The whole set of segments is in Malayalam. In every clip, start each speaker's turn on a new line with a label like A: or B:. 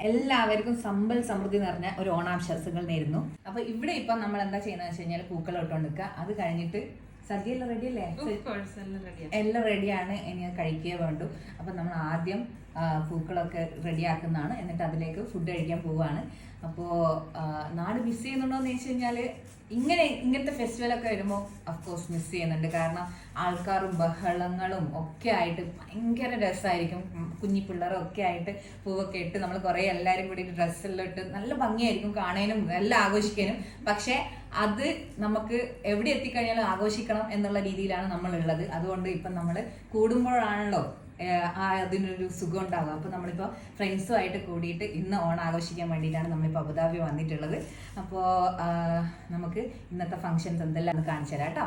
A: എല്ലാവർക്കും സമ്പൽ സമൃദ്ധി നിറഞ്ഞ ഒരു ഓണാശംസകൾ നേരുന്നു. അപ്പൊ ഇവിടെ ഇപ്പൊ നമ്മൾ എന്താ ചെയ്യുന്നത് വെച്ച് കഴിഞ്ഞാൽ പൂക്കളം ഇട്ടുകൊണ്ടിരിക്കുക. അത് കഴിഞ്ഞിട്ട് സദ്യ എല്ലാം റെഡി അല്ലേ? എല്ലാം റെഡിയാണ്. ഇനി കഴിക്കുക വേണ്ടു. അപ്പൊ നമ്മൾ ആദ്യം പൂക്കളൊക്കെ റെഡിയാക്കുന്നതാണ്. എന്നിട്ട് അതിലേക്ക് ഫുഡ് കഴിക്കാൻ പോവുകയാണ്. അപ്പോൾ നാട് മിസ് ചെയ്യുന്നുണ്ടോ എന്ന് ചോദിച്ചു കഴിഞ്ഞാൽ ഇങ്ങനത്തെ ഫെസ്റ്റിവലൊക്കെ വരുമ്പോൾ അഫ്കോഴ്സ് മിസ് ചെയ്യുന്നുണ്ട്. കാരണം ആൾക്കാരും ബഹളങ്ങളും ഒക്കെ ആയിട്ട് ഭയങ്കര രസമായിരിക്കും. കുഞ്ഞി പിള്ളേരും ഒക്കെ ആയിട്ട് പൂവൊക്കെ ഇട്ട് നമ്മൾ കുറേ എല്ലാവരും കൂടി ഡ്രസ്സെല്ലാം ഇട്ട് നല്ല ഭംഗിയായിരിക്കും കാണാനും എല്ലാം ആഘോഷിക്കാനും. പക്ഷേ അത് നമുക്ക് എവിടെ എത്തിക്കഴിഞ്ഞാലും ആഘോഷിക്കണം എന്നുള്ള രീതിയിലാണ് നമ്മളുള്ളത്. അതുകൊണ്ട് ഇപ്പം നമ്മൾ കൂടുമ്പോഴാണല്ലോ അതിനൊരു സുഖം ഉണ്ടാവുക. അപ്പോൾ നമ്മളിപ്പോൾ ഫ്രണ്ട്സുമായിട്ട് കൂടിയിട്ട് ഇന്ന് ഓണം ആഘോഷിക്കാൻ വേണ്ടിയിട്ടാണ് നമ്മളിപ്പോൾ അബുദാബി വന്നിട്ടുള്ളത്. അപ്പോൾ നമുക്ക് ഇന്നത്തെ ഫംഗ്ഷൻസ് എന്തെല്ലാം കാണിച്ചു തരാം കേട്ടോ.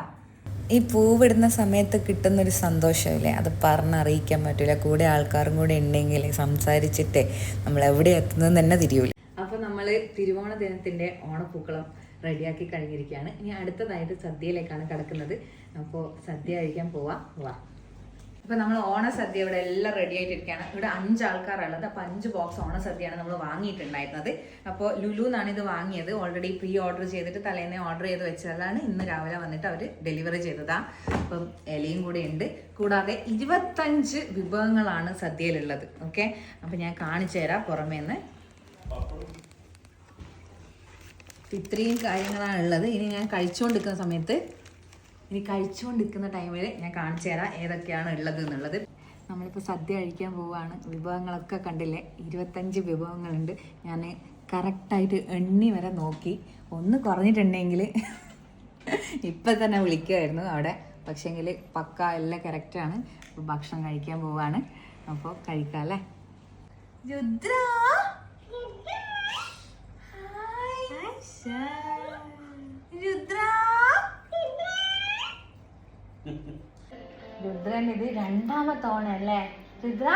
B: ഈ പൂവിടുന്ന സമയത്ത് കിട്ടുന്നൊരു സന്തോഷമില്ലേ, അത് പറഞ്ഞറിയിക്കാൻ പറ്റില്ല. കൂടെ ആൾക്കാരും കൂടെ ഉണ്ടെങ്കിൽ സംസാരിച്ചിട്ടേ നമ്മൾ എവിടെ എത്തുന്നത് തന്നെ തിരിയൂല.
A: അപ്പോൾ നമ്മൾ തിരുവോണ ദിനത്തിൻ്റെ ഓണപ്പൂക്കളം റെഡിയാക്കി കഴിഞ്ഞിരിക്കുകയാണ്. ഇനി അടുത്തതായിട്ട് സദ്യയിലേക്കാണ് കിടക്കുന്നത്. അപ്പോൾ സദ്യ കഴിക്കാൻ പോവാം. ഇപ്പൊ നമ്മൾ ഓണസദ്യ ഇവിടെ എല്ലാം റെഡി ആയിട്ടിരിക്കുകയാണ്. ഇവിടെ 5 ആൾക്കാരുള്ളത്. അപ്പൊ 5 ബോക്സ് ഓണസദ്യയാണ് നമ്മൾ വാങ്ങിയിട്ടുണ്ടായിരുന്നത്. അപ്പോൾ ലുലു എന്നാണ് ഇത് വാങ്ങിയത്. ഓൾറെഡി പ്രീ ഓർഡർ ചെയ്തിട്ട് തലേന്നെ ഓർഡർ ചെയ്ത് വെച്ചതാണ്. ഇന്ന് രാവിലെ വന്നിട്ട് അവർ ഡെലിവറി ചെയ്തതാ. അപ്പം ഇലയും കൂടെ ഉണ്ട്. കൂടാതെ 25 വിഭവങ്ങളാണ് സദ്യയിലുള്ളത്. ഓക്കെ, അപ്പൊ ഞാൻ കാണിച്ചു തരാം പുറമേന്ന്. ഇത്രയും കാര്യങ്ങളാണ് ഉള്ളത്. ഇനി ഞാൻ കഴിച്ചുകൊണ്ടിരിക്കുന്ന സമയത്ത് കഴിച്ചുകൊണ്ടിരിക്കുന്ന ടൈമിൽ ഞാൻ കാണിച്ചു തരാം ഏതൊക്കെയാണ് ഉള്ളത് എന്നുള്ളത്. നമ്മളിപ്പോൾ സദ്യ കഴിക്കാൻ പോവുകയാണ്. വിഭവങ്ങളൊക്കെ കണ്ടില്ലേ, 25 വിഭവങ്ങളുണ്ട്. ഞാൻ കറക്റ്റായിട്ട് എണ്ണി വരെ നോക്കി. ഒന്ന് കുറഞ്ഞിട്ടുണ്ടെങ്കിൽ ഇപ്പം തന്നെ വിളിക്കുമായിരുന്നു അവിടെ. പക്ഷേങ്കിൽ പക്ക എല്ലാം കറക്റ്റാണ്. അപ്പോൾ ഭക്ഷണം കഴിക്കാൻ പോവുകയാണ്. അപ്പോൾ കഴിക്കാം അല്ലേ. രുദ്ര രുദ്ര രുദ്രൻ ഇത് 2ാമത്തെ ഓണല്ലേ രുദ്ര?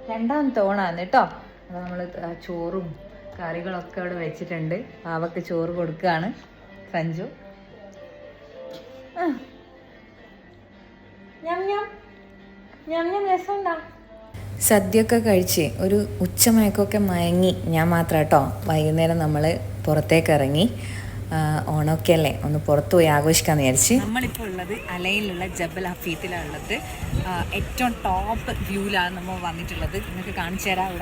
A: 2ാമത്തെ ഓണാണ് കേട്ടോ. അപ്പോൾ നമ്മൾ ചോറും കറികളൊക്കെ അവിടെ വെച്ചിട്ടുണ്ട്. പാവക്ക് ചോറ് കൊടുക്കുകയാണ് സഞ്ജു. രസമുണ്ടാ?
B: സദ്യയൊക്കെ കഴിച്ച് ഒരു ഉച്ചമയക്കൊക്കെ മയങ്ങി ഞാൻ മാത്രം കേട്ടോ. വൈകുന്നേരം നമ്മൾ പുറത്തേക്ക് ഇറങ്ങി. ഓണമൊക്കെ അല്ലേ, ഒന്ന് പുറത്തു പോയി ആഘോഷിക്കാന്ന് വിചാരിച്ച്.
A: നമ്മളിപ്പോൾ ഉള്ളത് അലയിലുള്ള ജബൽ ഹഫീത്തിലാണ് ഉള്ളത്. ഏറ്റവും ടോപ്പ് വ്യൂവിലാണ് നമ്മൾ വന്നിട്ടുള്ളത്. നിങ്ങൾക്ക് കാണിച്ചു തരാം.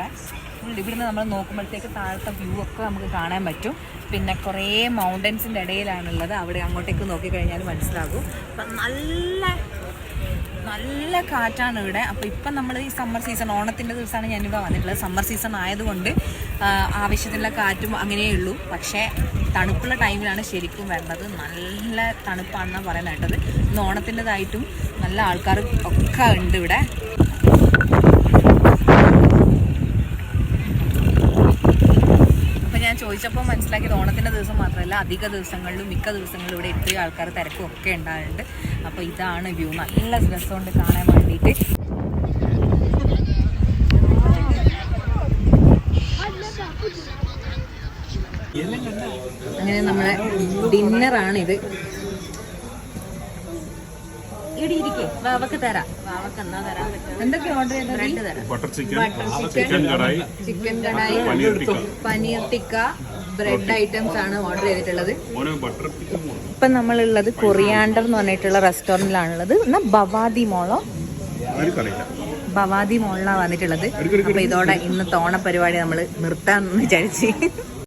A: ഇവിടുന്ന് നമ്മൾ നോക്കുമ്പോഴത്തേക്ക് താഴത്തെ വ്യൂ ഒക്കെ നമുക്ക് കാണാൻ പറ്റും. പിന്നെ കുറേ മൗണ്ടൻസിൻ്റെ ഇടയിലാണുള്ളത്. അവിടെ അങ്ങോട്ടേക്ക് നോക്കിക്കഴിഞ്ഞാൽ മനസ്സിലാകും. അപ്പം നല്ല കാറ്റാണ് ഇവിടെ. അപ്പോൾ ഇപ്പം നമ്മൾ ഈ സമ്മർ സീസൺ, ഓണത്തിൻ്റെ ദിവസമാണ് ഞാനിവിടെ വന്നിട്ടുള്ളത്. സമ്മർ സീസൺ ആയതുകൊണ്ട് ആവശ്യത്തിനുള്ള കാറ്റും അങ്ങനെയേ ഉള്ളൂ. പക്ഷേ തണുപ്പുള്ള ടൈമിലാണ് ശരിക്കും വരേണ്ടത്. നല്ല തണുപ്പാണെന്നാണ് പറയാൻ കേട്ടത്. ഇന്ന് ഓണത്തിൻ്റെതായിട്ടും നല്ല ആൾക്കാർ ഒക്കെ ഉണ്ട് ഇവിടെ. അപ്പം ഞാൻ ചോദിച്ചപ്പോൾ മനസ്സിലാക്കിയത് ഓണത്തിൻ്റെ ദിവസം മാത്രമല്ല, അധിക ദിവസങ്ങളിലും മിക്ക ദിവസങ്ങളിലും ഇവിടെ ഇത്രയും ആൾക്കാർ തിരക്കും ഒക്കെ ഉണ്ടാകുന്നുണ്ട്. അപ്പോൾ ഇതാണ് വ്യൂ. നല്ല രസമുണ്ട് കാണാൻ വേണ്ടിയിട്ട്. അങ്ങനെ നമ്മളെ ഡിന്നറാണിത്. ഇവിടെ ഇരിക്കേ, വാവക്ക് തരാം. വാവക്ക് എന്നാ തരാൻ പറ്റും? എന്തൊക്കെ ഓർഡർ ചെയ്തത്? ബ്രെഡ് തരാം, butter chicken kadai, paneer tikka, bread items ആണ് ഓർഡർ ചെയ്തിട്ടുള്ളത്. ഇപ്പൊ നമ്മളുള്ളത് കൊറിയാണ്ടർ എന്ന് പറഞ്ഞിട്ടുള്ള റെസ്റ്റോറൻറ്റിലാണുള്ളത്. എന്നാൽ ബവാദി മോളിലാണ് വന്നിട്ടുള്ളത്. അപ്പൊ ഇതോടെ ഇന്നത്തെ ഓണ പരിപാടി നമ്മൾ നിർത്താന്ന് വിചാരിച്ച്